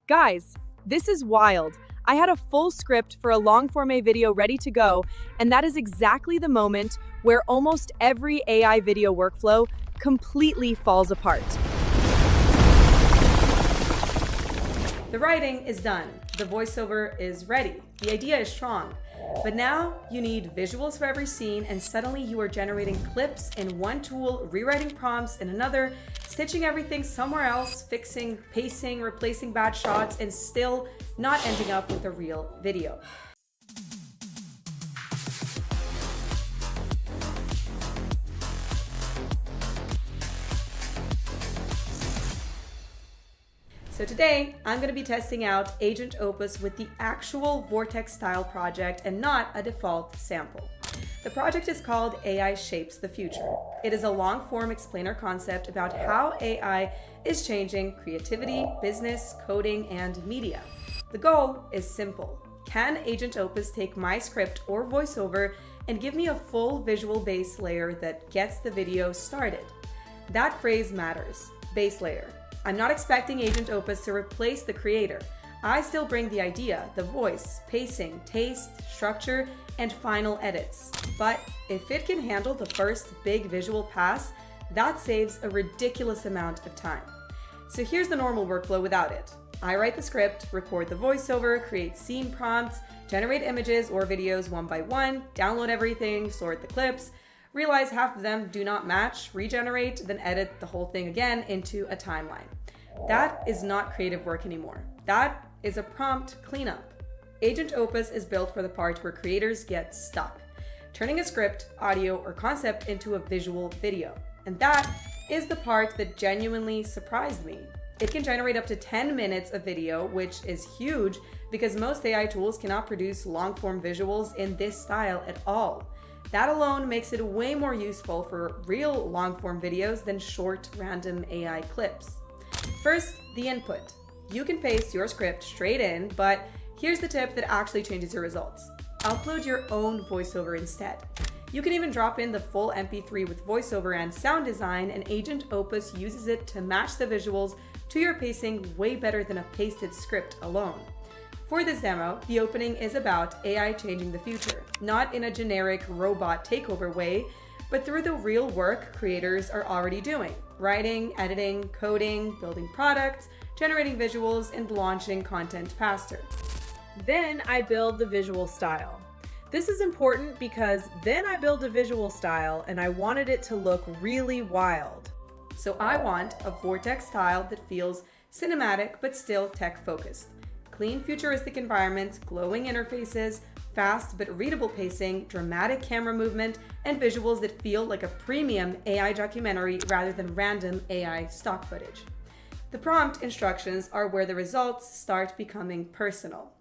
Guys, this is wild. I had a full script for a long form video ready to go, and that is exactly the moment where almost every AI video workflow completely falls apart. The writing is done, the voiceover is ready, the idea is strong. But now you need visuals for every scene, and suddenly you are generating clips in one tool, rewriting prompts in another, stitching everything somewhere else, fixing pacing, replacing bad shots, and still not ending up with a real video. So today, I'm going to be testing out Agent Opus with the actual Vortex-style project and not a default sample. The project is called AI Shapes the Future. It is a long-form explainer concept about how AI is changing creativity, business, coding, and media. The goal is simple. Can Agent Opus take my script or voiceover and give me a full visual base layer that gets the video started? That phrase matters, base layer. I'm not expecting Agent Opus to replace the creator. I still bring the idea, the voice, pacing, taste, structure, and final edits. But if it can handle the first big visual pass, that saves a ridiculous amount of time. So here's the normal workflow without it. I write the script, record the voiceover, create scene prompts, generate images or videos one by one, download everything, sort the clips, realize half of them do not match, regenerate, then edit the whole thing again into a timeline. That is not creative work anymore. That is a prompt cleanup. Agent Opus is built for the part where creators get stuck, turning a script, audio, or concept into a visual video. And that is the part that genuinely surprised me. It can generate up to 10 minutes of video, which is huge because most AI tools cannot produce long-form visuals in this style at all. That alone makes it way more useful for real long-form videos than short, random AI clips. First, the input. You can paste your script straight in, but here's the tip that actually changes your results. Upload your own voiceover instead. You can even drop in the full MP3 with voiceover and sound design, and Agent Opus uses it to match the visuals to your pacing way better than a pasted script alone. For this demo, the opening is about AI changing the future, not in a generic robot takeover way, but through the real work creators are already doing: writing, editing, coding, building products, generating visuals, and launching content faster. Then I build the visual style. This is important because then I build a visual style and I wanted it to look really wild. So I want a Vortex style that feels cinematic but still tech-focused. Clean futuristic environments, glowing interfaces, fast but readable pacing, dramatic camera movement, and visuals that feel like a premium AI documentary rather than random AI stock footage. The prompt instructions are where the results start becoming personal.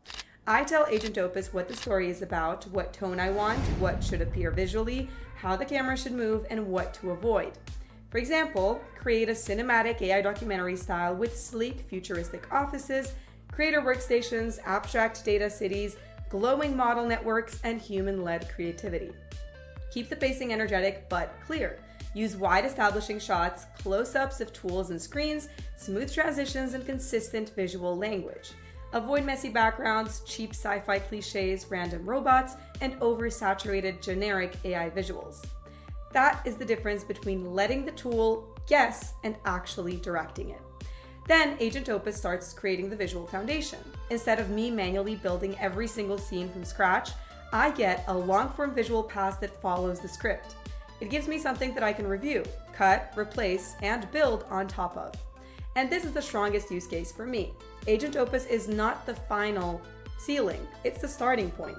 I tell Agent Opus what the story is about, what tone I want, what should appear visually, how the camera should move, and what to avoid. For example, create a cinematic AI documentary style with sleek futuristic offices, creator workstations, abstract data cities, glowing model networks, and human-led creativity. Keep the pacing energetic but clear. Use wide establishing shots, close-ups of tools and screens, smooth transitions, and consistent visual language. Avoid messy backgrounds, cheap sci-fi cliches, random robots, and oversaturated generic AI visuals. That is the difference between letting the tool guess and actually directing it. Then Agent Opus starts creating the visual foundation. Instead of me manually building every single scene from scratch, I get a long-form visual pass that follows the script. It gives me something that I can review, cut, replace, and build on top of. And this is the strongest use case for me. Agent Opus is not the final ceiling, it's the starting point.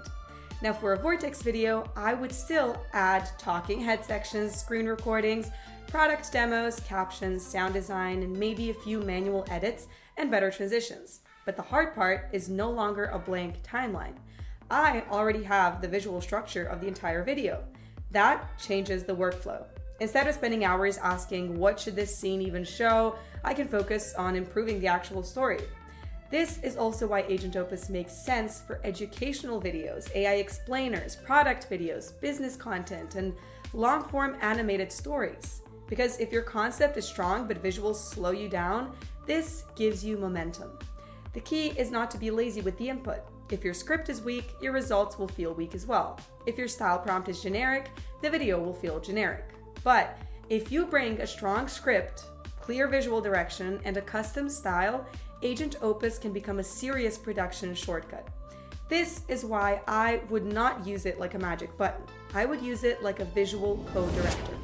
Now for a Vortex video, I would still add talking head sections, screen recordings, product demos, captions, sound design, and maybe a few manual edits and better transitions. But the hard part is no longer a blank timeline. I already have the visual structure of the entire video. That changes the workflow. Instead of spending hours asking what should this scene even show, I can focus on improving the actual story. This is also why Agent Opus makes sense for educational videos, AI explainers, product videos, business content, and long-form animated stories. Because if your concept is strong but visuals slow you down, this gives you momentum. The key is not to be lazy with the input. If your script is weak, your results will feel weak as well. If your style prompt is generic, the video will feel generic. But if you bring a strong script, clear visual direction, and a custom style, Agent Opus can become a serious production shortcut. This is why I would not use it like a magic button. I would use it like a visual co-director.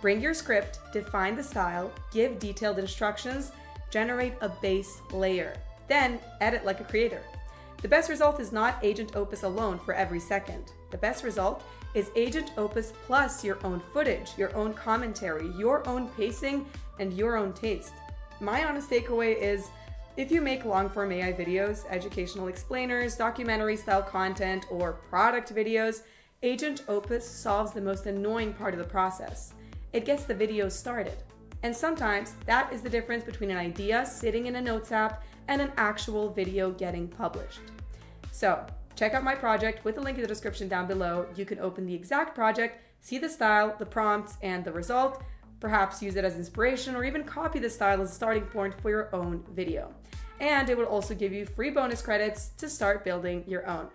Bring your script, define the style, give detailed instructions, generate a base layer, then edit like a creator. The best result is not Agent Opus alone for every second. The best result is Agent Opus plus your own footage, your own commentary, your own pacing, and your own taste. My honest takeaway is, if you make long-form AI videos, educational explainers, documentary-style content, or product videos, Agent Opus solves the most annoying part of the process. It gets the video started. And sometimes that is the difference between an idea sitting in a notes app and an actual video getting published. So, check out my project with the link in the description down below. You can open the exact project, see the style, the prompts, and the result, perhaps use it as inspiration or even copy the style as a starting point for your own video. And it will also give you free bonus credits to start building your own.